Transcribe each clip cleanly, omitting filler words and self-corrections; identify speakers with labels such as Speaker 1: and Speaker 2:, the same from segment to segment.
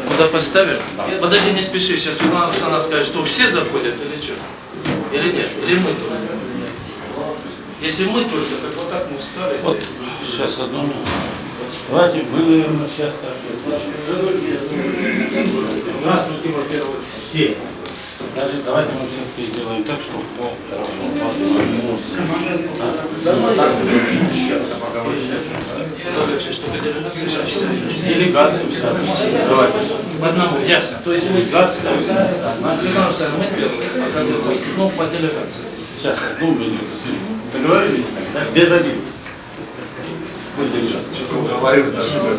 Speaker 1: Куда поставим? Подожди, не спеши, сейчас Светлана Александровна скажет, что все заходят или что? Или нет? Или мы только? Если мы только, так вот так мы встали.
Speaker 2: Вот, сейчас одну минуту. Давайте вывернем сейчас так. Здравствуйте, во-первых, все. Даже давайте мы все-таки сделаем так, чтобы пол делегация вся. Давайте.
Speaker 1: По одному, ясно. То есть мы
Speaker 2: Делегация.
Speaker 1: Светлана Александровна, мы первые, оказывается, ну, по делегации.
Speaker 2: Сейчас, одну минуту. Договорились с нами, да? Без обид. Пусть делегация.
Speaker 3: Говорим даже без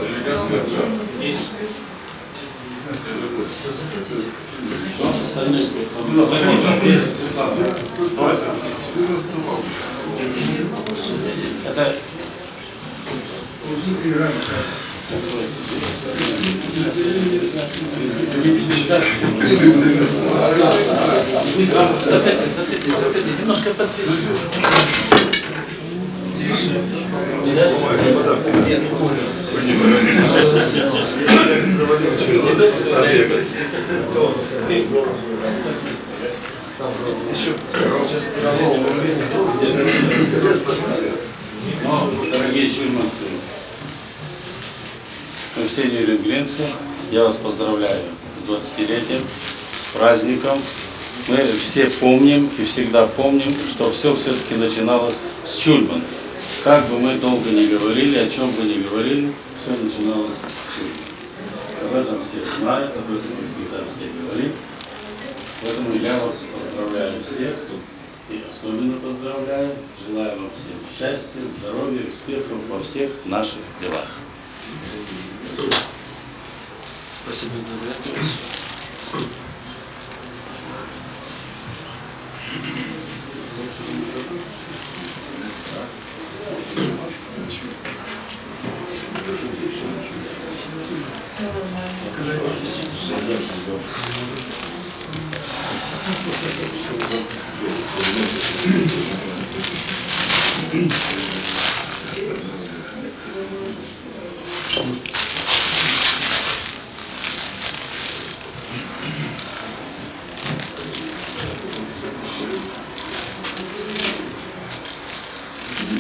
Speaker 1: Все, заходите.
Speaker 2: Это
Speaker 1: заходите, немножко подвиньте.
Speaker 2: Дорогие чульманцы, Арсений Ленгренцев, я вас поздравляю с 20-летием, с праздником. Мы все помним и всегда помним, что все-таки начиналось с Чульмана. Как бы мы долго не говорили, о чем бы ни говорили, все начиналось с Чульмана. Об этом все знают, об этом мы всегда все говорим. Поэтому я вас поздравляю всех, и особенно поздравляю, желаю вам всем счастья, здоровья, успехов во всех наших делах.
Speaker 1: Спасибо, Игорь.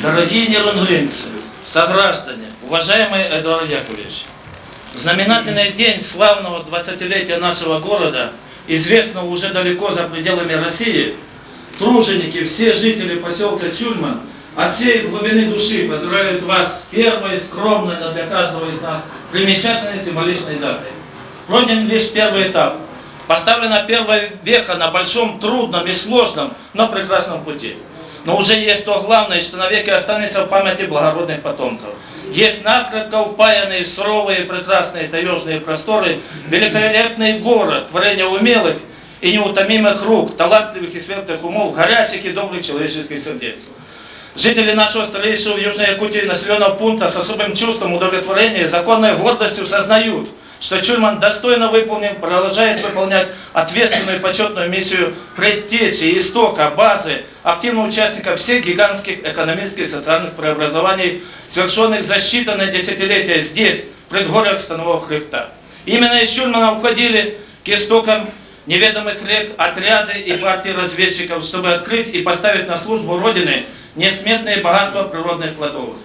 Speaker 1: Дорогие нерунглинцы, сограждане, уважаемый Эдуард Яковлевич, знаменательный день славного 20-летия нашего города, известного уже далеко за пределами России, труженики, все жители поселка Чульман от всей глубины души поздравляют вас с первой, скромной, но для каждого из нас примечательной символичной датой. Пройден лишь первый этап. Поставлена первая веха на большом, трудном и сложном, но прекрасном пути. Но уже есть то главное, что навеки останется в памяти благородных потомков. Есть накрепко упаянные в суровые прекрасные таежные просторы великолепный город, творение умелых и неутомимых рук, талантливых и светлых умов, горячих и добрых человеческих сердец. Жители нашего старейшего в Южной Якутии населенного пункта с особым чувством удовлетворения и законной гордостью сознают, что Чульман достойно выполнен, продолжает выполнять ответственную и почетную миссию предтечи, истока, базы, активного участника всех гигантских экономических и социальных преобразований, совершенных за считанные десятилетия здесь, в предгорьях Станового хребта. Именно из Чульмана уходили к истокам неведомых рек отряды и партии разведчиков, чтобы открыть и поставить на службу Родины несметные богатства природных кладовых.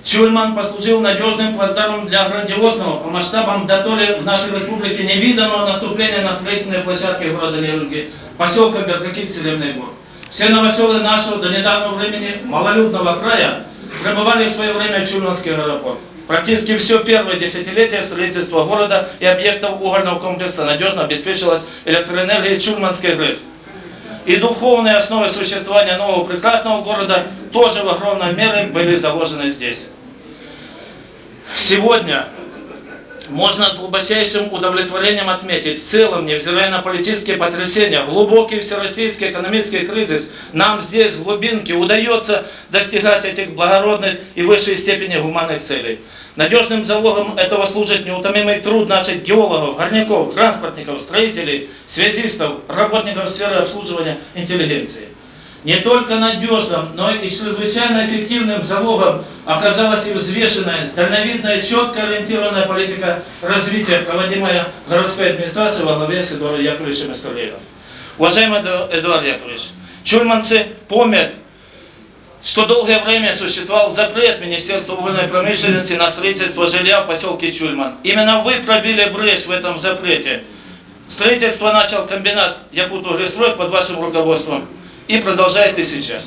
Speaker 1: Чульман послужил надежным плацдармом для грандиозного по масштабам доторе в нашей республике невиданного наступления на строительные площадки города Нерунги, поселка Беркакит-Селебный Бор. Все новоселы нашего до недавнего времени малолюдного края пребывали в свое время в Чульманский аэропорт. Практически все первое десятилетие строительства города и объектов угольного комплекса надежно обеспечилось электроэнергией Чульманской ГРЭС. И духовные основы существования нового прекрасного города тоже в огромной мере были заложены здесь. Сегодня можно с глубочайшим удовлетворением отметить, в целом, невзирая на политические потрясения, глубокий всероссийский экономический кризис, нам здесь, в глубинке, удается достигать этих благородных и высшей степени гуманных целей. Надежным залогом этого служит неутомимый труд наших геологов, горняков, транспортников, строителей, связистов, работников сферы обслуживания интеллигенции. Не только надежным, но и чрезвычайно эффективным залогом оказалась и взвешенная, дальновидная, четко ориентированная политика развития, проводимая городской администрацией во главе с Эдуардом Яковлевичем Истерлеевым. Уважаемый Эдуард Яковлевич, чульманцы помнят, что долгое время существовал запрет Министерства угольной промышленности на строительство жилья в поселке Чульман. Именно вы пробили брешь в этом запрете. Строительство начал комбинат Якутуглестрой под вашим руководством и продолжает и сейчас.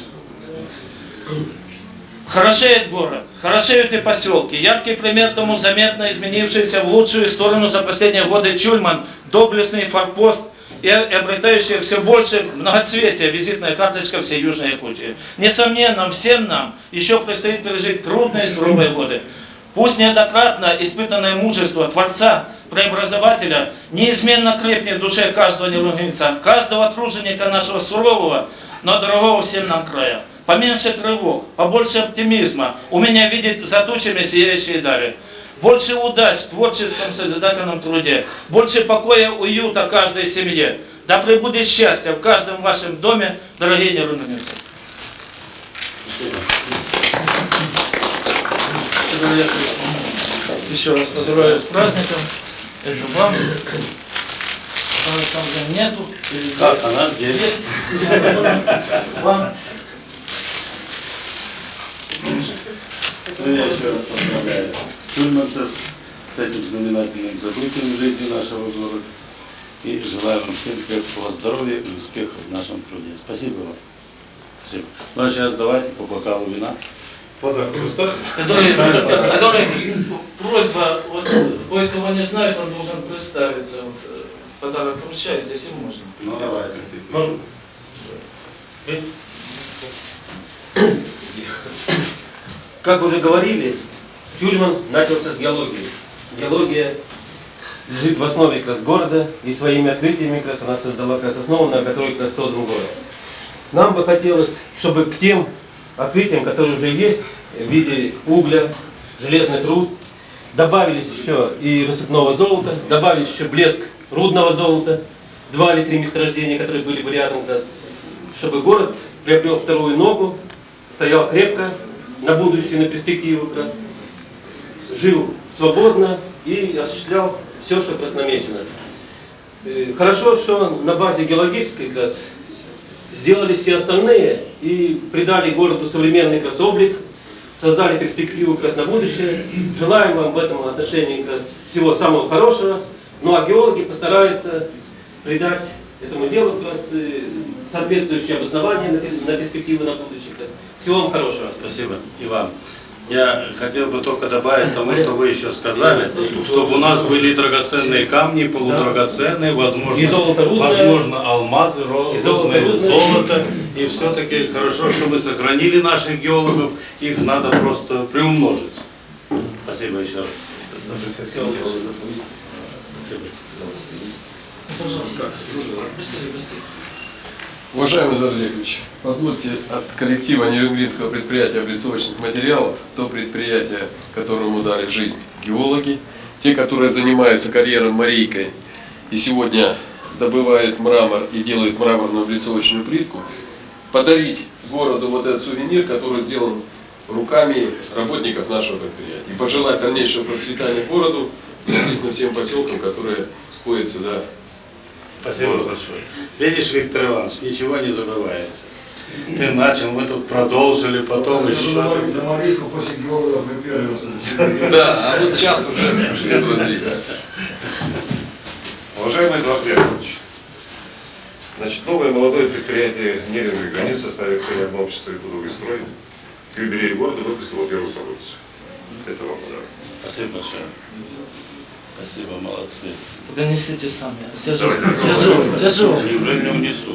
Speaker 1: Хорошеет город, хорошеют и поселки. Яркий пример тому заметно изменившийся в лучшую сторону за последние годы Чульман, доблестный форпост и обретающая все больше многоцветия визитная карточка всей Южной Якутии. Несомненно, всем нам еще предстоит пережить трудные и суровые годы. Пусть неоднократно испытанное мужество Творца, Преобразователя неизменно крепнет в душе каждого нерунинца, каждого труженика нашего сурового, но дорогого всем нам края. Поменьше тревог, побольше оптимизма, умения видеть за тучами сияющие дали. Больше удач в творческом созидательном труде, больше покоя, уюта каждой семье. Да пребудет счастье в каждом вашем доме, дорогие нерунинцы. Еще раз поздравляю с праздником. Это вам. Александра нету.
Speaker 2: Как она здесь?
Speaker 1: Вам.
Speaker 2: Ну, я еще раз поздравляю чульманцев с этим знаменательным событием в жизни нашего города. И желаю вам всем крепкого здоровья и успехов в нашем труде. Спасибо вам. Спасибо. Ну а сейчас давайте по бокалу вина.
Speaker 1: Эдуард Ильич, просьба, вот кое кого не знает, он должен представиться. Вот, подарок вручает, если можно.
Speaker 2: Ну давайте.
Speaker 3: Как уже говорили, Чульман начался с геологии. Геология лежит в основе как раз города, и своими открытиями как раз она создала как раз основу, на которой как раз создан город. Нам бы хотелось, чтобы к тем открытиям, которые уже есть в виде угля, железный труд, добавились еще и рассыпного золота, добавились еще блеск рудного золота, 2 или 3 месторождения, которые были бы рядом как раз, чтобы город приобрел вторую ногу, стоял крепко, на будущее, на перспективу как раз, жил свободно и осуществлял все, что как раз намечено. Хорошо, что на базе геологической как раз сделали все остальные и придали городу современный как раз облик, создали перспективу как раз на будущее. Желаем вам в этом отношении как раз всего самого хорошего. Ну а геологи постараются придать этому делу как раз соответствующее обоснование на перспективу на будущее. Всего вам хорошего.
Speaker 2: Спасибо. И вам. Я хотел бы только добавить тому, что вы еще сказали, чтобы у нас были драгоценные камни, полудрагоценные, возможно алмазы, рудное золото. И все-таки хорошо, что мы сохранили наших геологов, их надо просто приумножить. Спасибо еще раз. Спасибо.
Speaker 1: Пожалуйста. Быстрее.
Speaker 4: Уважаемый Эдуард Яковлевич, позвольте от коллектива Нерюнгринского предприятия облицовочных материалов, то предприятие, которому дали жизнь геологи, те, которые занимаются карьером морейкой и сегодня добывают мрамор и делают мраморную облицовочную плитку, подарить городу вот этот сувенир, который сделан руками работников нашего предприятия. И пожелать дальнейшего процветания городу, естественно, всем поселкам, которые входят сюда.
Speaker 2: Спасибо большое. Видишь, Виктор Иванович, ничего не забывается. Ты начал, мы тут продолжили, потом еще.
Speaker 5: За Марийку после геологов мы первые.
Speaker 4: Да, а вот сейчас уже друзья.
Speaker 6: Уважаемый Эдуард Яковлевич, значит, новое молодое предприятие «Нерюнгри гранит» в составе акционерного общества «Якутуглестрой» к юбилею города выпустило первую продукцию. Это вам подарок.
Speaker 2: Спасибо большое. Спасибо, молодцы.
Speaker 1: Только несите сами. Тяжело.
Speaker 2: Неужели не унесу?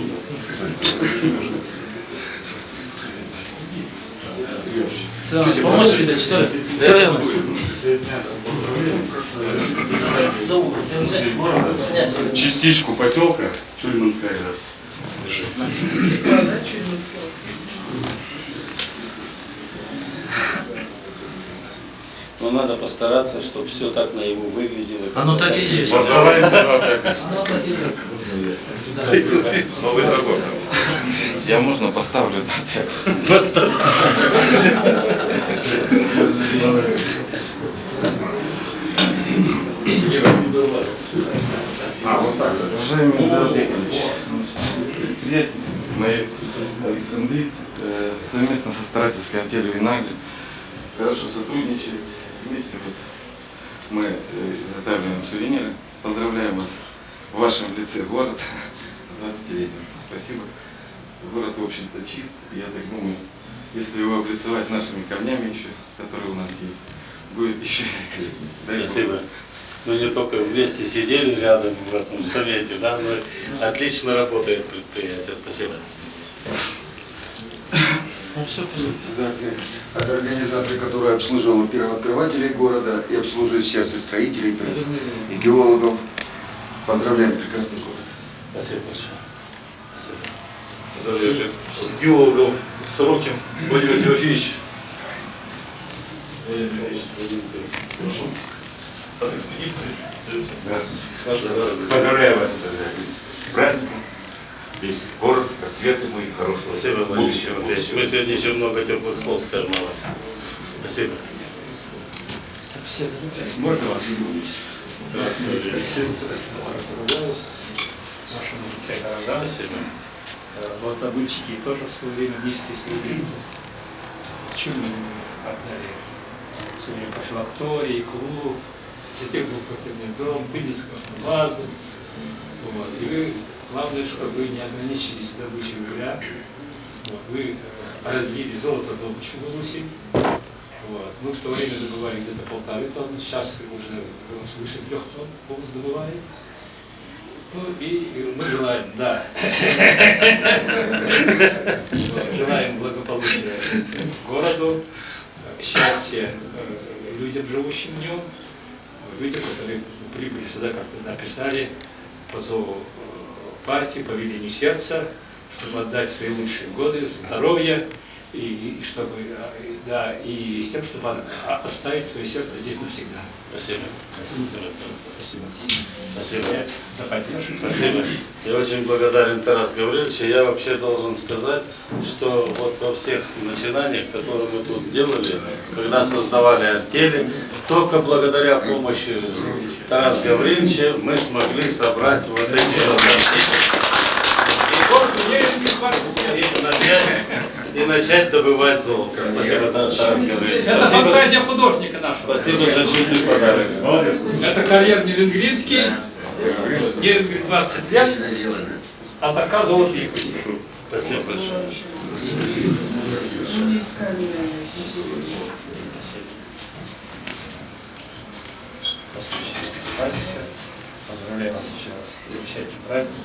Speaker 1: Помочь видать, что ли? Все время. За угол. Снять.
Speaker 2: Частичку поселка Чульманская раз. Держи. Но надо постараться, чтобы все так на его выглядело.
Speaker 1: Оно так и есть.
Speaker 6: Постараемся,
Speaker 1: Оно так и есть.
Speaker 6: Новый закон.
Speaker 7: Я можно поставлю? Уважаемый Эдуард Яковлевич, предприятие моей Александрит совместно со старательской артелью Винагрь хорошо сотрудничает. Вместе вот мы изготавливаем сувениры. Поздравляем вас в вашем лице, город, с 20-летием. Спасибо. Город, в общем-то, чист. Я так думаю, если его облицевать нашими камнями еще, которые у нас есть, будет еще великолепно.
Speaker 2: Спасибо. Мы не только вместе сидели рядом в этом совете, да, но отлично работает предприятие. Спасибо.
Speaker 5: От организации, которая обслуживала первооткрывателей города и обслуживает сейчас и строителей, и геологов. Поздравляем, прекрасный город.
Speaker 2: Спасибо большое. Спасибо. Геологов Сорокин Владимир Тимофеевич. От экспедиции.
Speaker 6: Поздравляю вас с праздником. Весь город расцветный и хорошего.
Speaker 2: Спасибо, Владимир Тимофеевич. Мы сегодня еще много теплых слов скажем о вас. Спасибо.
Speaker 1: Можно вас?
Speaker 2: Спасибо.
Speaker 8: Золотобыльщики тоже в свое время вместе с людьми чудно отдали судьи по филактории, клуб, сетевый дом, вывеска, базу. Вот. И вы, главное, чтобы вы не ограничились добычей угля. Вот. Вы развили золотодобычу в Руси. Вот. Мы в то время добывали где-то 1,5 тонны, сейчас уже свыше 3 тонн полос добывает. Ну и мы желаем, да, желаем благополучия городу, счастья людям, живущим в нем, людям, которые прибыли сюда, как-то написали по зову партии, по велению сердца, чтобы отдать свои лучшие годы, здоровья, и чтобы, да, и с тем, чтобы оставить свое сердце здесь навсегда.
Speaker 2: Спасибо.
Speaker 8: Спасибо.
Speaker 2: Спасибо.
Speaker 8: За поддержку.
Speaker 2: Спасибо. Я очень благодарен Тарасу Гавриловичу. Я вообще должен сказать, что вот во всех начинаниях, которые мы тут делали, когда создавали артели, только благодаря помощи Тараса Гавриловича мы смогли собрать вот эти вот артели. И начать добывать золото. Спасибо, Тарас Гаврилович.
Speaker 8: Это фантазия художника нашего.
Speaker 2: Спасибо за чудесный подарок.
Speaker 8: Это карьер Нерюнгринский, Нерюнгрин 20 лет, а така золотые.
Speaker 2: Спасибо большое.
Speaker 8: Поздравляю вас еще раз с замечательным праздником.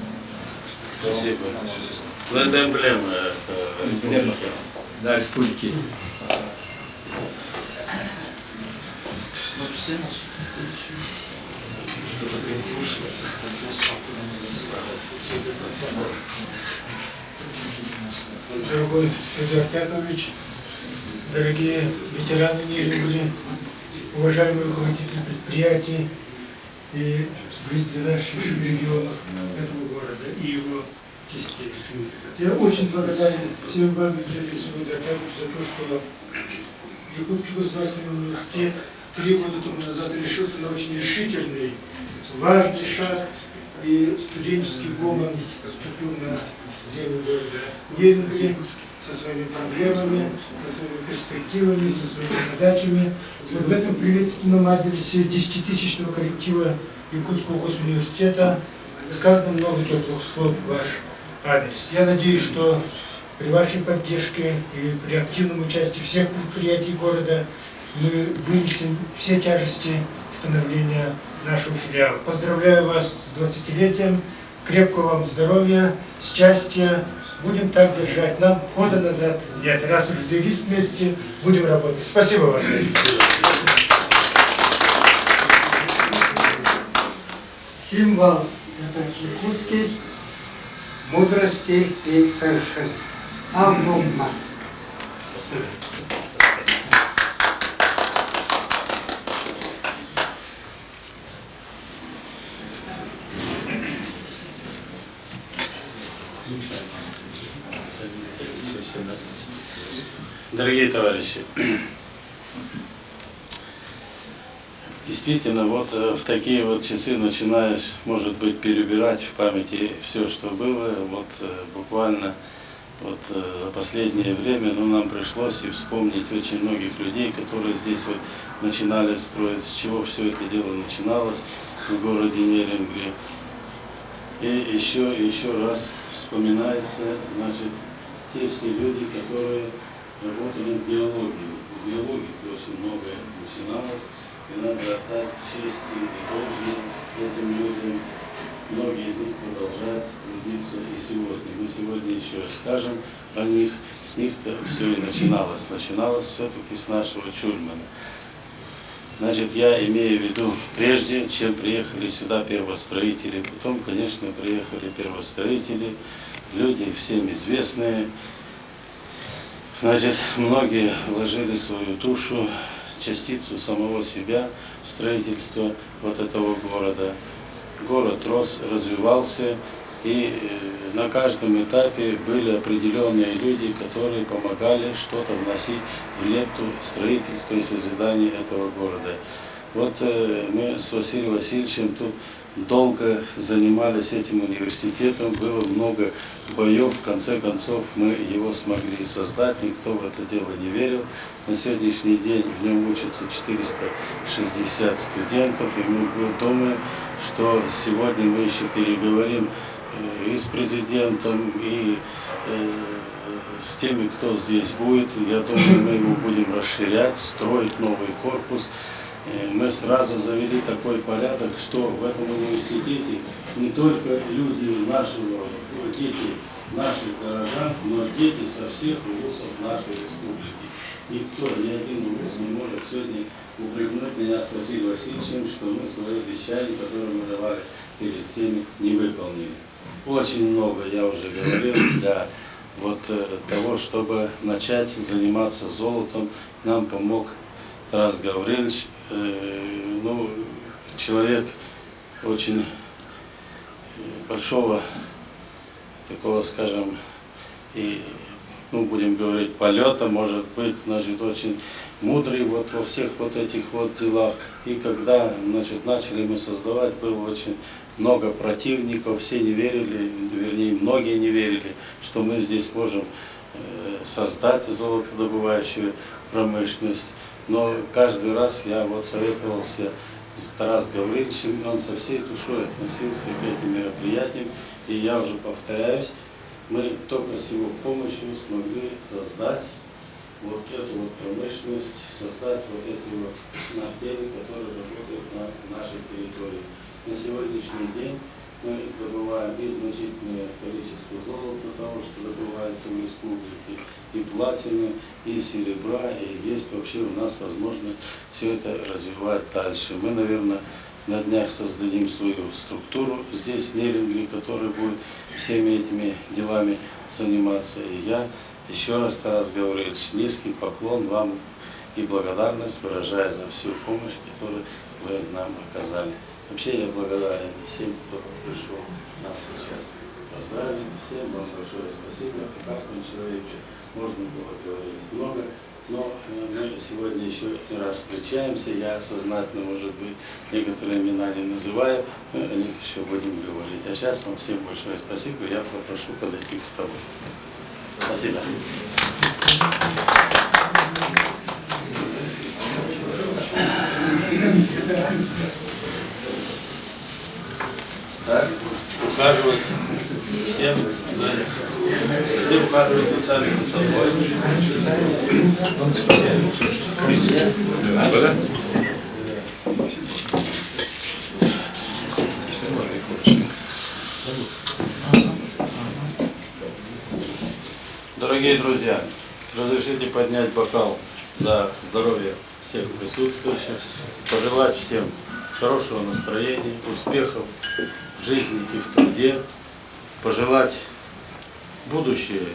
Speaker 2: Спасибо. Ну, это эмблема республики.
Speaker 8: Да, республики.
Speaker 9: Дорогой Эдуард Яковлевич, дорогие ветераны Нерюнгри, уважаемые руководители предприятий и жители наших регионов этого города и его частей. Я очень благодарен всем вам, Эдуард Яковлевич, за то, что Якутский государственный университет 3 года тому назад решился на очень решительный, важный шаг, и студенческий гомон вступил на землю города Нерюнгри со своими проблемами, со своими перспективами, со своими задачами. Вот в этом приветственном адресе 10-тысячного коллектива Якутского госуниверситета сказано много теплых слов в ваш адрес. Я надеюсь, что при вашей поддержке и при активном участии всех предприятий города мы вынесем все тяжести становления нашего филиала. Поздравляю вас с 20-летием, крепкого вам здоровья, счастья. Будем так держать. Нам хода назад нет. Раз уже взялись вместе, будем работать. Спасибо вам.
Speaker 10: Символ якутский мудрости и совершенства. Амбумас.
Speaker 2: Дорогие товарищи, действительно, вот в такие вот часы начинаешь, может быть, перебирать в памяти все, что было. Вот буквально вот за последнее время, нам пришлось и вспомнить очень многих людей, которые здесь вот начинали строить, с чего все это дело начиналось в городе Нерюнгри. И еще раз вспоминается, значит, те все люди, которые работали в геологии. С геологии очень многое начиналось, и надо отдать честь и должное этим людям. Многие из них продолжают трудиться и сегодня. Мы сегодня еще расскажем о них. С них-то все и начиналось. Начиналось все-таки с нашего Чульмана. Значит, я имею в виду, прежде чем приехали сюда первостроители, потом, конечно, приехали первостроители, люди всем известные. Значит, многие вложили свою душу, частицу самого себя в строительство вот этого города. Город рос, развивался, и на каждом этапе были определенные люди, которые помогали что-то вносить в лепту строительства и созидания этого города. Вот мы с Василием Васильевичем тут долго занимались этим университетом, было много боев, в конце концов мы его смогли создать, никто в это дело не верил. На сегодняшний день в нем учатся 460 студентов, и мы думаем, что сегодня мы еще переговорим и с президентом, и с теми, кто здесь будет. Я думаю, мы его будем расширять, строить новый корпус. Мы сразу завели такой порядок, что в этом университете не только люди нашего, дети наших горожан, но дети со всех вузов нашей республики. Никто, ни один вуз не может сегодня упрекнуть меня с Василием Васильевичем, что мы свое обещание, которое мы давали перед всеми, не выполнили. Очень много, я уже говорил, для вот того, чтобы начать заниматься золотом, нам помог Тарас Гаврилович, человек очень большого такого, скажем, и, будем говорить, полета, может быть, значит, очень мудрый вот во всех вот этих вот делах. И когда, значит, начали мы создавать, было очень много противников, все не верили, вернее, многие не верили, что мы здесь можем создать золотодобывающую промышленность. Но каждый раз я вот советовался с Тарасом Гавриловичем, он со всей душой относился к этим мероприятиям, и я уже повторяюсь, мы только с его помощью смогли создать вот эту вот промышленность, создать вот эти вот артели, которые работают на нашей территории. На сегодняшний день мы добываем и значительное количество золота, того, что добывается в республике, и платины, и серебра, и есть вообще у нас возможность все это развивать дальше. Мы, наверное, на днях создадим свою структуру здесь, в Нерюнгри, которая будет всеми этими делами заниматься. И я еще раз, Тарас Гаврилович, низкий поклон вам и благодарность выражаю за всю помощь, которую вы нам оказали. Вообще я благодарен всем, кто пришел нас сейчас поздравить. Всем вам большое спасибо. О каждом человеке можно было говорить много, но мы сегодня еще не раз встречаемся. Я сознательно, может быть, некоторые имена не называю, мы о них еще будем говорить. А сейчас вам всем большое спасибо. Я попрошу подойти к столу. Спасибо. Так, ухаживать всем сзади. Все ухаживайте сами за собой. Дорогие друзья, разрешите поднять бокал за здоровье всех присутствующих, пожелать всем хорошего настроения, успехов в жизни и в труде, пожелать будущее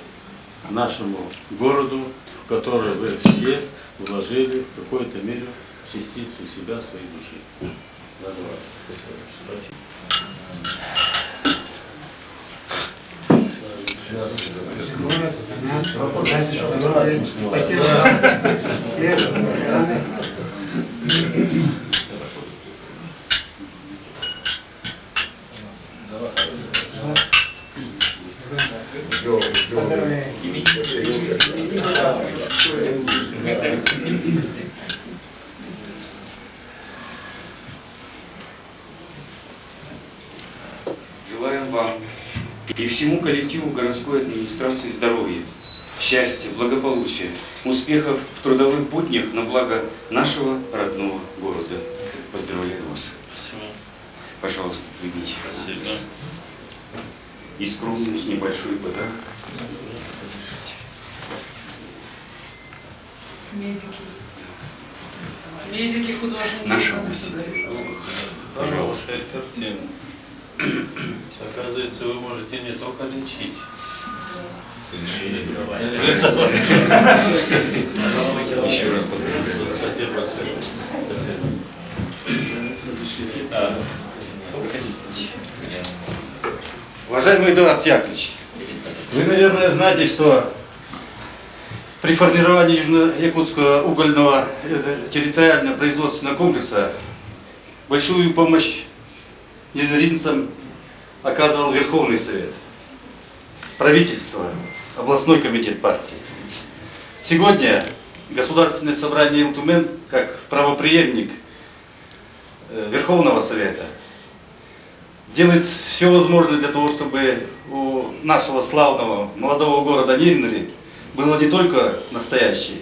Speaker 2: нашему городу, в который вы все вложили в какой-то мере частицу себя, своей души. Спасибо.
Speaker 10: Город, страна, здоровья. Спасибо вам. Всех страны. Поздравляю.
Speaker 11: Желаем вам и всему коллективу городской администрации здоровья, счастья, благополучия, успехов в трудовых буднях на благо нашего родного города. Поздравляю вас. Пожалуйста, примите.
Speaker 2: Спасибо.
Speaker 11: И скромный небольшой подарок.
Speaker 12: Медики, художники.
Speaker 11: Наша
Speaker 12: у нас
Speaker 11: миссия.
Speaker 12: собрались.
Speaker 11: Пожалуйста.
Speaker 2: Картина. Оказывается, вы можете не только лечить.
Speaker 11: Еще раз поздравляю вас.
Speaker 2: Спасибо.
Speaker 13: Уважаемый Эдуард Яковлевич, вы, наверное, знаете, что при формировании Южно-Якутского угольного территориального производственного комплекса большую помощь южноринцам оказывал Верховный Совет, правительство, областной комитет партии. Сегодня Государственное собрание Илтумен, как правопреемник Верховного Совета, делает все возможное для того, чтобы у нашего славного молодого города Неринри было не только настоящее,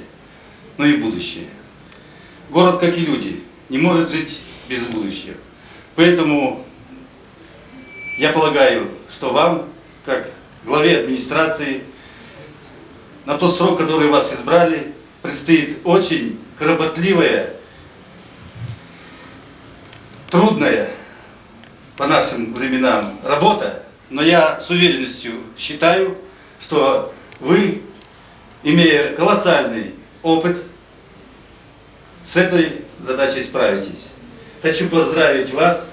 Speaker 13: но и будущее. Город, как и люди, не может жить без будущего. Поэтому я полагаю, что вам, как главе администрации, на тот срок, который вас избрали, предстоит очень кропотливая, трудная по нашим временам работа, но я с уверенностью считаю, что вы, имея колоссальный опыт, с этой задачей справитесь. Хочу поздравить вас,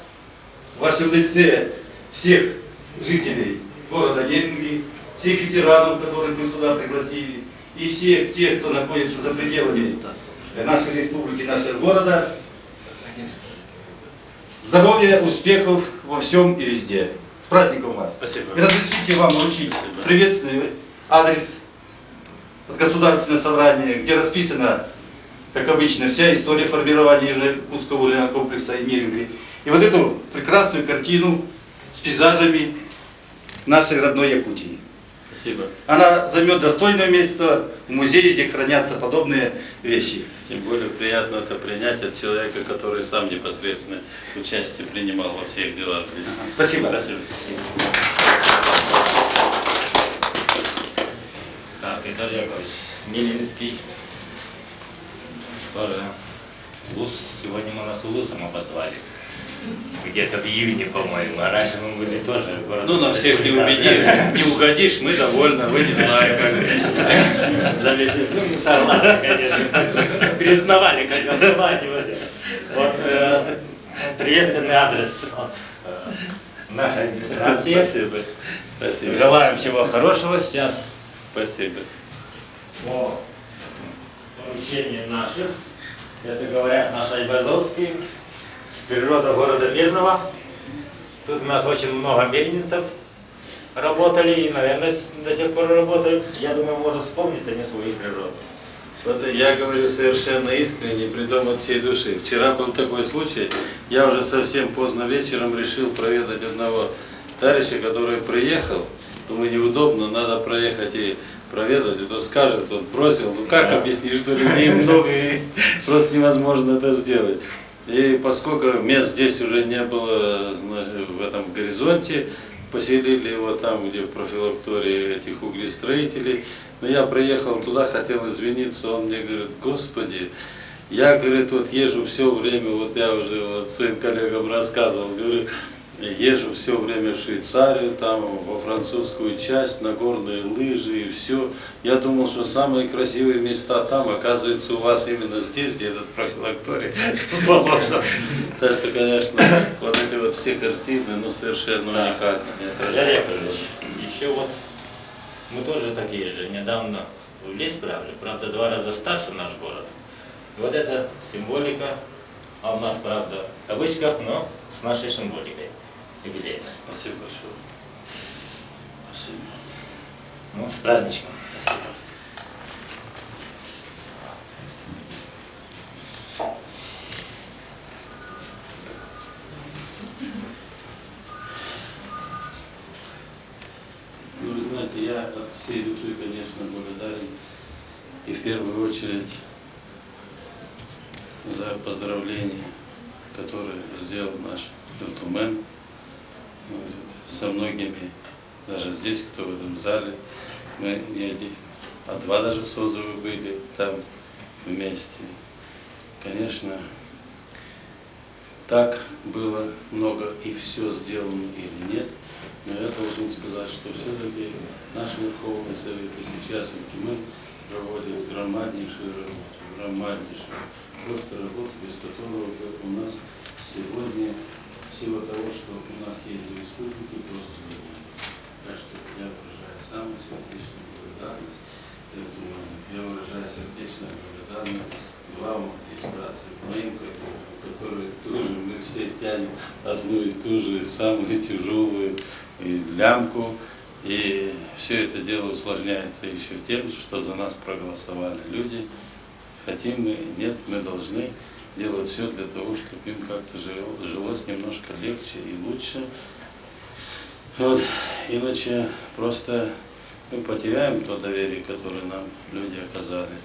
Speaker 13: в вашем лице всех жителей города Неринги, всех ветеранов, которых мы сюда пригласили, и всех тех, кто находится за пределами нашей республики, нашего города. Здоровья, успехов во всем и везде. С праздником вас.
Speaker 2: Спасибо.
Speaker 13: И разрешите вам вручить приветственный адрес от Государственного собрания, где расписана, как обычно, вся история формирования Южно-Якутского угольного комплекса и Неринги. И вот эту прекрасную картину с пейзажами нашей родной Якутии.
Speaker 2: Спасибо.
Speaker 13: Она займет достойное место в музее, где хранятся подобные вещи.
Speaker 2: Тем более приятно это принять от человека, который сам непосредственно участие принимал во всех делах здесь.
Speaker 13: Спасибо.
Speaker 2: Спасибо.
Speaker 14: Так, Эдуард Яковлевич, Неринский. Тоже УЛУС. Сегодня мы нас УЛУСом обозвали. Где-то в июне, по-моему, а раньше мы были тоже город.
Speaker 2: Ну, на всех не убедишь, не угодишь, мы довольны, вы не знаю, как.
Speaker 14: Залезли. Ну, не согласны, конечно. Признавали, как обманывали. Вот приветственный адрес от нашей администрации.
Speaker 2: Спасибо. Спасибо.
Speaker 14: Желаем всего хорошего сейчас.
Speaker 2: Спасибо.
Speaker 14: По поручению наших, это говорят наш Айбазовский, природа города Мирного. Тут у нас очень много мирнинцев работали и, наверное, до сих пор работают. Я думаю, можно вспомнить они свою природу.
Speaker 2: Вот я говорю совершенно искренне, притом от всей души. Вчера был такой случай, я уже совсем поздно вечером решил проведать одного товарища, который приехал. Думаю, неудобно, надо проехать и проведать, и то скажет, он бросил, ну как объяснишь, что людей много, и просто невозможно это сделать. И поскольку мест здесь уже не было, значит, в этом горизонте, поселили его там, где в профилактории этих углестроителей. Но я приехал туда, хотел извиниться, он мне говорит: господи, я, говорит, вот езжу все время, вот я уже вот своим коллегам рассказывал, говорю, езжу все время в Швейцарию, там во французскую часть, на горные лыжи и все. Я думал, что самые красивые места там, оказывается, у вас именно здесь, где этот профилакторий. Так что, конечно, вот эти вот все картины, ну, совершенно уникальны.
Speaker 14: Олег Яковлевич, еще вот Мы тоже такие же. Недавно в лес правили, правда, 2 раза старше наш город. И вот эта символика, а у нас, правда, в кавычках, но с нашей символикой юбилейной.
Speaker 2: Спасибо большое. Спасибо.
Speaker 14: Ну, с праздничком.
Speaker 2: Спасибо. Ну, вы знаете, я от всей души, конечно, благодарен и в первую очередь за поздравления, которые сделал наш Билтумен со многими, даже здесь, кто в этом зале. Мы не один, а 2 даже созывы были там вместе. Конечно, так было много и все сделано или нет, но я должен сказать, что все-таки наш Верховный Совет и сейчас мы проводим громаднейшую работу, просто работу, без которого у нас сегодня всего того, что у нас есть в республике, просто нет. Так что я выражаю самую сердечную благодарность. Я выражаю сердечную благодарность главам администрации, моим коллегам, которые тоже мы все тянем одну и ту же самую тяжелую лямку. И все это дело усложняется еще тем, что за нас проголосовали люди. Хотим мы, нет, мы должны делать все для того, чтобы им как-то жилось немножко легче и лучше. Вот. Иначе просто мы потеряем то доверие, которое нам люди оказали.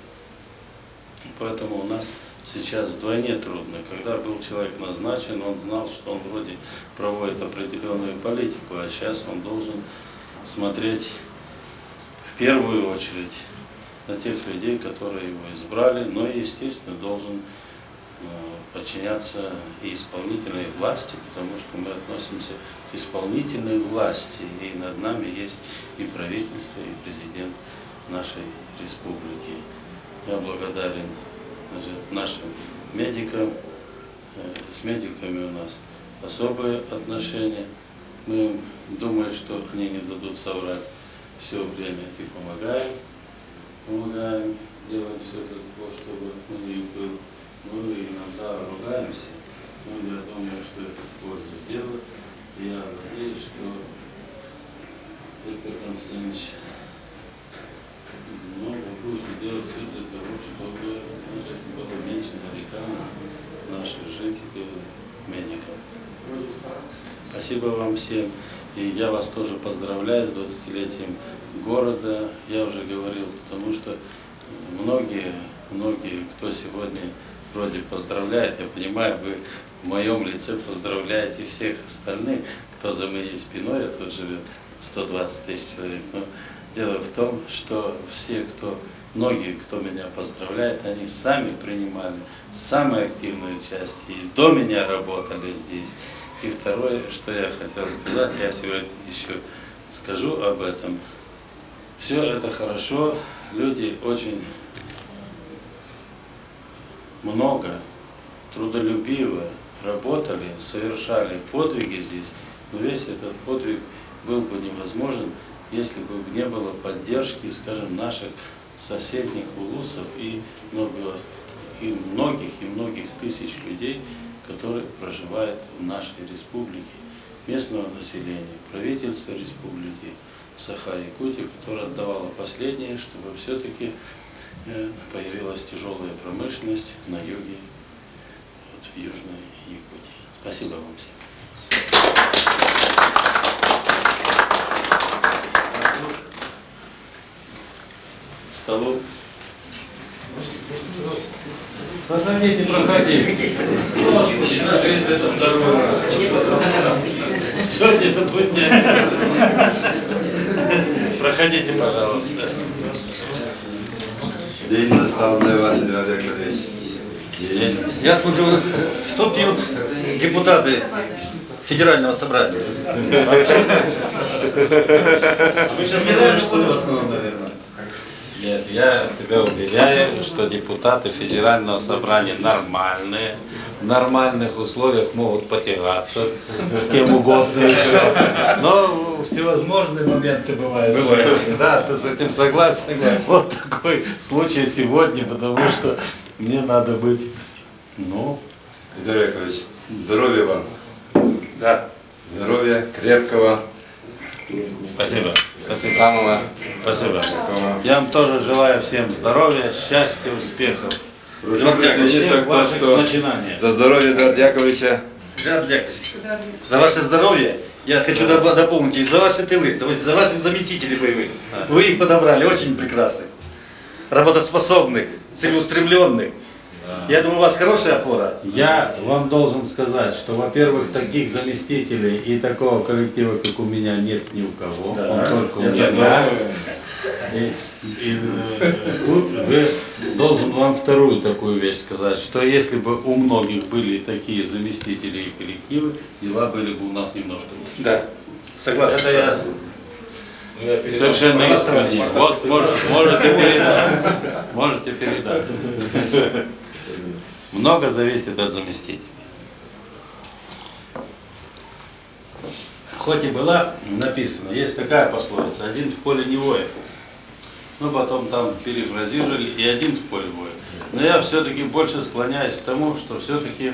Speaker 2: Поэтому у нас сейчас вдвойне трудно. Когда был человек назначен, он знал, что он вроде проводит определенную политику, а сейчас он должен смотреть в первую очередь на тех людей, которые его избрали, но, естественно, должен подчиняться и исполнительной власти, потому что мы относимся к исполнительной власти, и над нами есть и правительство, и президент нашей республики. Я благодарен нашим медикам, с медиками у нас особые отношения. Мы думаем, что они не дадут соврать все время и помогаем, делаем все для того, чтобы у них был. Ну и иногда ругаемся, но я думаю, что это в пользу дела. И я надеюсь, что Виктор Константинович вы будете делать все для того, чтобы было меньше нареканий наших жителей, медиков. Спасибо вам всем. И я вас тоже поздравляю с 20-летием города. Я уже говорил, потому что многие, кто сегодня вроде поздравляет, я понимаю, вы в моем лице поздравляете всех остальных, кто за моей спиной, а тут живет 120 тысяч человек. Но дело в том, что многие, кто меня поздравляет, они сами принимали самую активную часть и до меня работали здесь. И второе, что я хотел сказать, я сегодня еще скажу об этом. Все это хорошо, люди очень много, трудолюбиво работали, совершали подвиги здесь, но весь этот подвиг был бы невозможен, если бы не было поддержки, скажем, наших соседних улусов и многих тысяч людей, которые проживают в нашей республике, местного населения, правительства республики Саха-Якутия, которое отдавало последнее, чтобы все-таки появилась тяжелая промышленность на юге, в Южной Якутии. Спасибо вам всем. К столу.
Speaker 3: Проходите.
Speaker 2: Даже если это второй раз. Сегодня это будет не проходите, пожалуйста.
Speaker 15: День настал для вас, Владимир Яковлевич.
Speaker 13: Я смотрю, что пьют депутаты Федерального собрания.
Speaker 15: Вы сейчас не воду в основном, наверное.
Speaker 2: Нет, я тебя уверяю, что депутаты федерального собрания нормальные, в нормальных условиях могут потягаться с кем угодно еще. Но всевозможные моменты бывают. Да, ты с этим согласен?
Speaker 13: Согласен.
Speaker 2: Вот такой случай сегодня, потому что мне надо быть, ну...
Speaker 15: Федор Яковлевич, здоровья вам.
Speaker 13: Да.
Speaker 15: Здоровья, крепкого.
Speaker 2: Спасибо. Спасибо.
Speaker 15: Самого.
Speaker 2: Спасибо. Я вам тоже желаю всем здоровья, счастья, успехов.
Speaker 15: Прошу присоединиться к тому, что за здоровье Эдуарда Яковлевича.
Speaker 13: Эдуард Яковлевич, за ваше здоровье я хочу дополнить, и за ваши тылы, то есть за ваших заместителей боевых. Вы их подобрали очень прекрасных, работоспособных, целеустремленных. Я думаю, у вас хорошая опора.
Speaker 2: Я вам должен сказать, что, во-первых, таких заместителей и такого коллектива, как у меня, нет ни у кого.
Speaker 13: Да,
Speaker 2: он только у
Speaker 13: я
Speaker 2: меня. Тут должен вам вторую такую вещь сказать, что если бы у многих были такие заместители и коллективы, дела были бы у нас немножко лучше.
Speaker 13: Да, согласен.
Speaker 2: Это я совершенно искренне. Вот можете передать. Можете передать. Много зависит от заместителей. Хоть и была написана, есть такая пословица, один в поле не воин. Но потом там перефразировали, и один в поле воин. Но я все-таки больше склоняюсь к тому, что все-таки,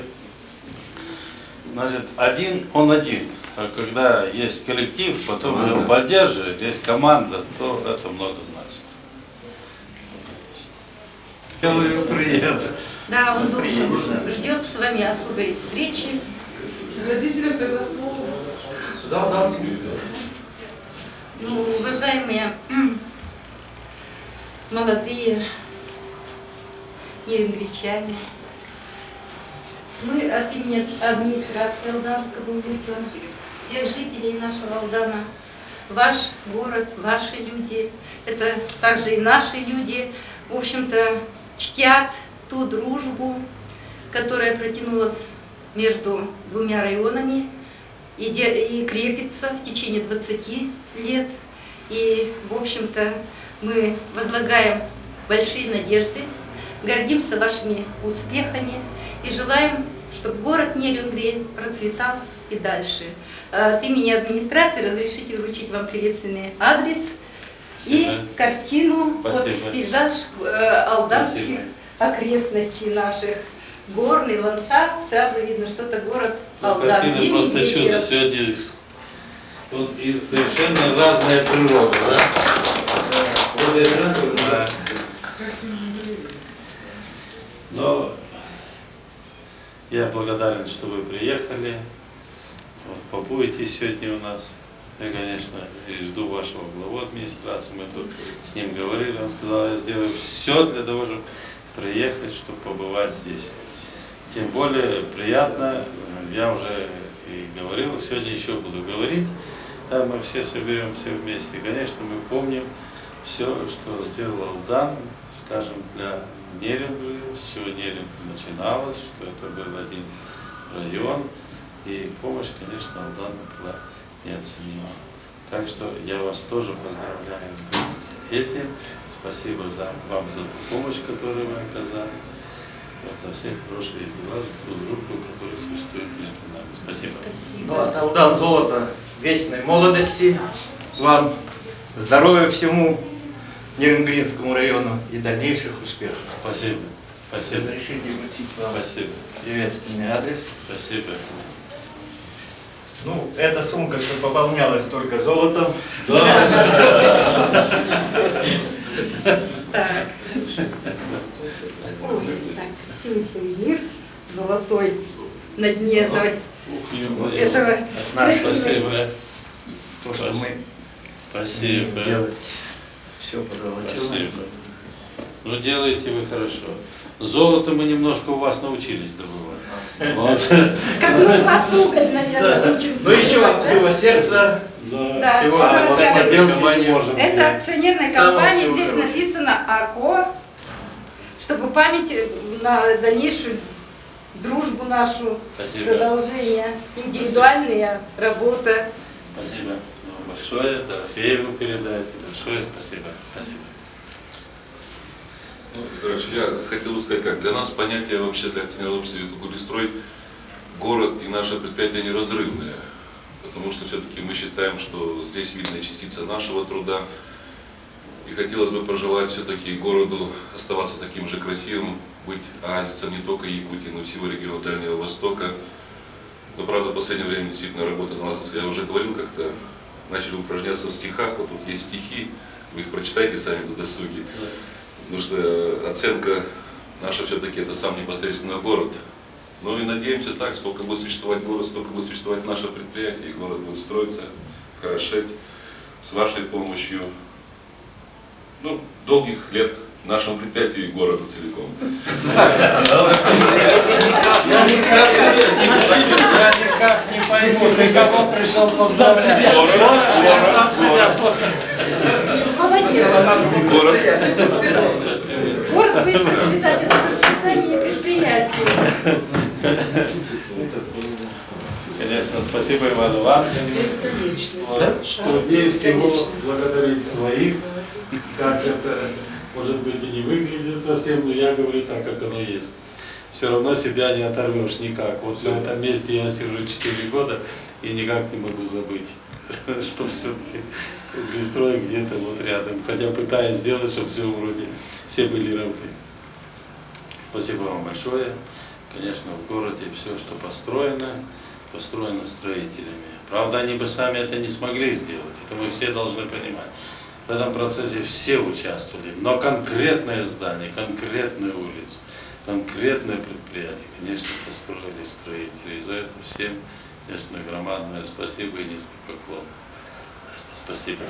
Speaker 2: значит, один он один. А когда есть коллектив, потом его поддерживает, есть команда, то это много значит. Привет.
Speaker 16: Да, он должен ждет с вами особой встречи.
Speaker 12: Родителям тогда слово.
Speaker 16: Да. Ну, уважаемые молодые нерюнгвичане, мы от имени администрации Алданского УНИСа, всех жителей нашего Алдана, ваш город, ваши люди, это также и наши люди, в общем-то, чтят ту дружбу, которая протянулась между двумя районами и крепится в течение 20 лет. И, в общем-то, мы возлагаем большие надежды, гордимся вашими успехами и желаем, чтобы город Нерюнгри процветал и дальше. От имени администрации разрешите вручить вам приветственный адрес. Спасибо. И картину, вот, пейзаж алданских окрестностей наших, горный ландшафт, сразу видно, что это город Алдан.
Speaker 2: Картина просто чудо. Сегодня тут и совершенно разная природа, да? Но я благодарен, что вы приехали. Вот, побудете сегодня у нас. Я, конечно, и жду вашего главу администрации. Мы тут с ним говорили. Он сказал, я сделаю все для того, чтобы приехать, чтобы побывать здесь. Тем более приятно, я уже и говорил, сегодня еще буду говорить. Да, мы все соберемся вместе. Конечно, мы помним все, что сделал Алдан, скажем, для Нерюнгри, с чего Нерюнгри начиналось, что это был один район. И помощь, конечно, Алдану была неоценима. Так что я вас тоже поздравляю с 20-летием. Спасибо вам за помощь, которую вы оказали. Вот, за все хорошие дела, за ту дружбу, которая существует между нами. Спасибо.
Speaker 14: Ну, от Алдан золото вечной молодости. Вам здоровья всему Нерюнгринскому району и дальнейших успехов.
Speaker 2: Спасибо. Спасибо.
Speaker 14: Разрешите вручить вам
Speaker 2: Спасибо.
Speaker 14: приветственный адрес.
Speaker 2: Спасибо.
Speaker 14: Ну, эта сумка что пополнялась только золотом.
Speaker 2: Да.
Speaker 16: Так. Так, красивый сувенир золотой на дне этого.
Speaker 2: Спасибо.
Speaker 14: То, что мы
Speaker 2: Спасибо.
Speaker 14: делать все по золоту.
Speaker 2: Спасибо. Ну, делаете вы хорошо. Золото мы немножко у вас научились добывать. Вот.
Speaker 16: Как мы вас уголь, наверное, учимся.
Speaker 14: Ну, еще от всего сердца.
Speaker 16: Да,
Speaker 14: Всего
Speaker 16: это акционерная компания, здесь написано АКО, чтобы память на дальнейшую дружбу нашу,
Speaker 2: Спасибо.
Speaker 16: продолжение, индивидуальная работа.
Speaker 2: Спасибо большое. Дорофееву передайте. Большое спасибо. Спасибо.
Speaker 17: Короче, я хотел бы сказать, как для нас понятие вообще для акционерного общества «Ветугулистрой» город и наше предприятие неразрывное, потому что все-таки мы считаем, что здесь видна частица нашего труда, и хотелось бы пожелать все-таки городу оставаться таким же красивым, быть оазисом не только Якутии, но и всего региона Дальнего Востока. Но, правда, в последнее время действительно работа наладилась. Я уже говорил как-то, начали упражняться в стихах, вот тут есть стихи, вы их прочитайте сами на досуге. Потому что оценка наша все-таки это сам непосредственно город. Ну и надеемся так, сколько будет существовать город, столько будет существовать наше предприятие, и город будет строиться, хорошеть с вашей помощью. Ну, долгих лет нашему предприятию и городу целиком.
Speaker 2: Я никак не пойму, ты кого пришел поздравлять? Я сам себя
Speaker 16: Город будет процветать, это процветание предприятия.
Speaker 2: Конечно, спасибо, Иван, вам.
Speaker 18: Труднее всего благодарить своих, как это, может быть, и не выглядит совсем, но я говорю так, как оно есть. Все равно себя не оторвешь никак. Вот на этом месте я сижу 4 года и никак не могу забыть, что все-таки Углестрой где-то вот рядом. Хотя пытаюсь сделать, чтобы все вроде, все были равны.
Speaker 2: Спасибо вам большое. Конечно, в городе все, что построено строителями. Правда, они бы сами это не смогли сделать. Это мы все должны понимать. В этом процессе все участвовали. Но конкретное здание, конкретную улицу, конкретное предприятие, конечно, построили строители. И за это всем, конечно, громадное спасибо и низкий поклон. Спасибо.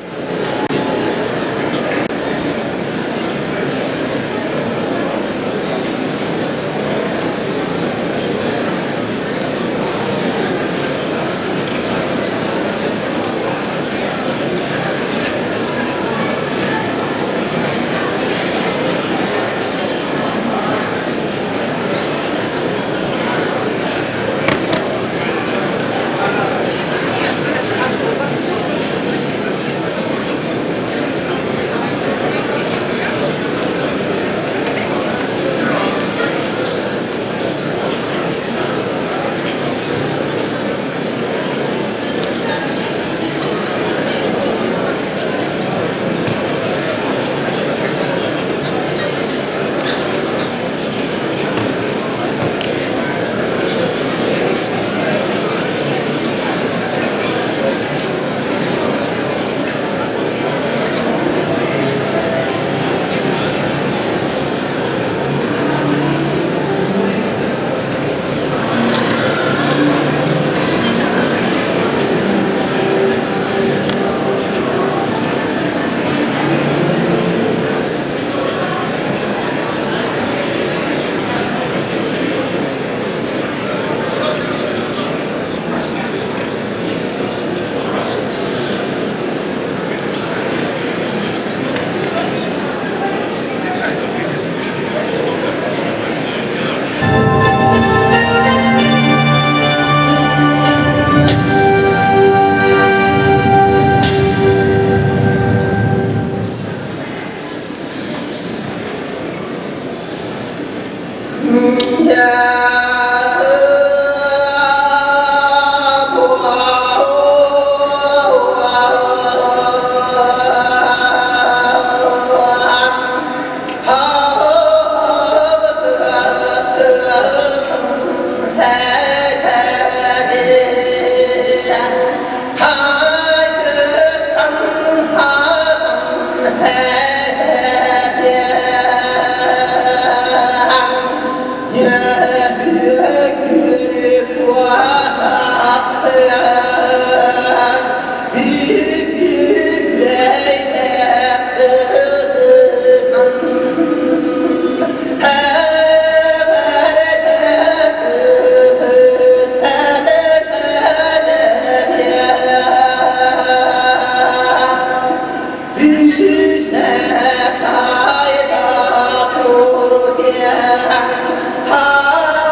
Speaker 19: Ha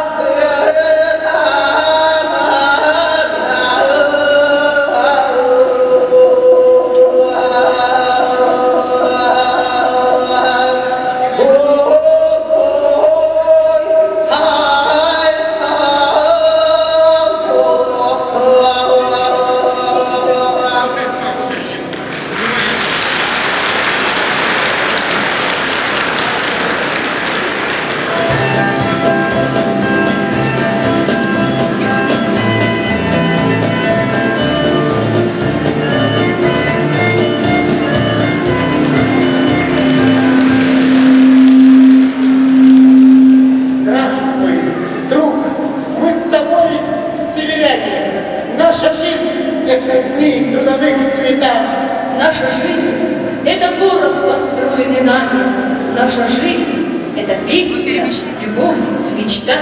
Speaker 19: любовь, мечта.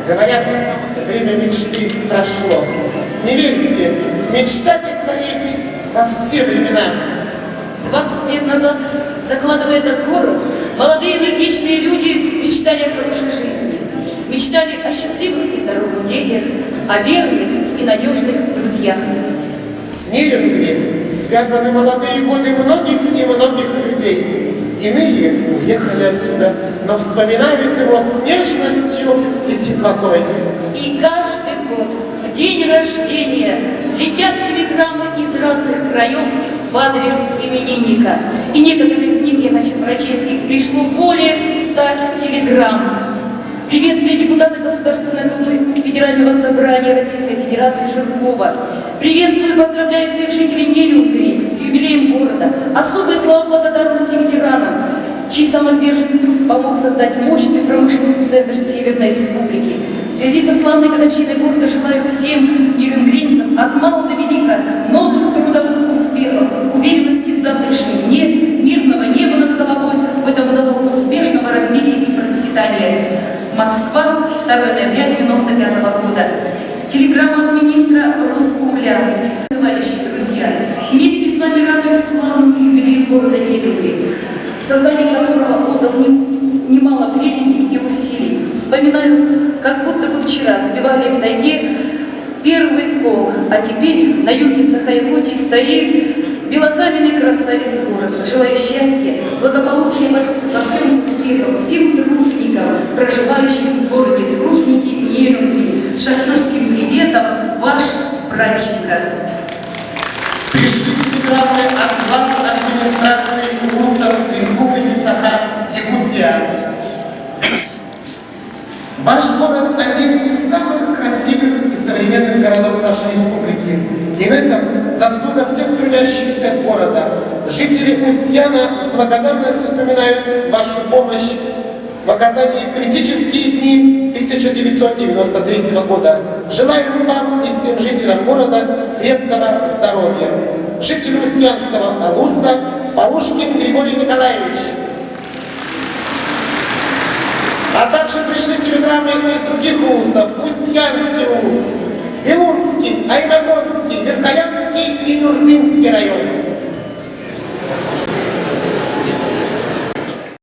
Speaker 10: Говорят, время мечты прошло. Не верьте, мечтать и творить во все времена.
Speaker 19: 20 лет назад, закладывая этот город, молодые энергичные люди мечтали о хорошей жизни, мечтали о счастливых и здоровых детях, о верных и надежных друзьях.
Speaker 10: С Нерюнгри связаны молодые годы многих и многих людей. Иные уехали отсюда, но вспоминают его с нежностью и теплотой.
Speaker 19: И каждый год, в день рождения, летят телеграммы из разных краев в адрес именинника. И некоторые из них, я хочу прочесть, их пришло более 100 телеграмм. Приветствие депутата Государственной Думы Федерального собрания Российской Федерации Жиркова. Приветствую и поздравляю всех жителей Нерюнгри с юбилеем города. Особые слова благодарности ветеранам, чей самоотверженный труд помог создать мощный промышленный центр Северной Республики. В связи со славной годовщиной города желаю всем нерюнгринцам от мала до велика новых трудовых успехов, уверенности в завтрашнем дне, мирного неба над головой, в этом залог успешного развития и процветания. Москва, 2 ноября 1995 года. Телеграмма от министра Росугля. Товарищи, друзья, вместе с вами радуюсь славному юбилею города Нерюнгри, в создании которого отдал немало времени и усилий. Вспоминаю, как будто бы вчера забивали в тайге первый кол, а теперь на юге Саха-Якутии стоит белокаменный красавец города. Желаю счастья, благополучия во всем успехах, всем труженикам, проживающим в городе Тружники Нерюнгри. Шахтерским приветом, ваш Братченко.
Speaker 10: Пришли телеграммы от глав администрации ВУЗов Республики Саха-Якутия. Ваш город один из самых красивых и современных городов нашей республики. И в этом заслуга всех трудящихся города. Жители Устьяна с благодарностью вспоминают вашу помощь в оказании в критические дни 1993 года. Желаем вам и всем жителям города крепкого здоровья. Житель Устьянского Алуса Полушкин Григорий Николаевич. А также пришли телеграммы из других УЗов: Устьянский УЗ, Белунский, Аймаконский,